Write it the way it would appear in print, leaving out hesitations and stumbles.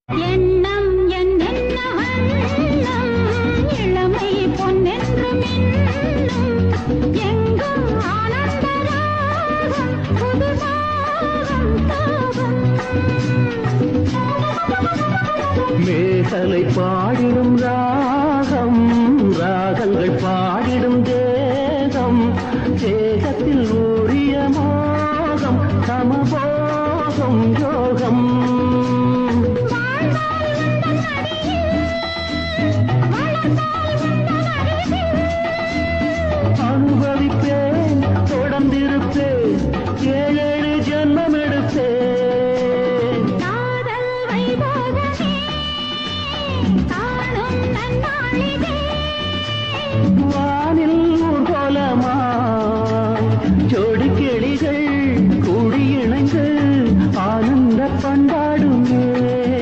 எண்ணம் என்னென்ன வண்ணம் இளமை பொன்னென்று மின்னும் எங்கும் ஆனந்த ராகம் புது ராகம் தாகம் மேகலை பாடிடும் ராகம் ராகங்கள் பாடிடும் தேகம் தேகத்தில் ஊறிய மோகம் சமபோகம் யோகம் அனுபவிப்பேன் தொடர்ந்திருப்பேன் ஏழேழு ஜன்மம் எடுப்பேன் காதல் வைபோகமே காணும் நன்னாளிதே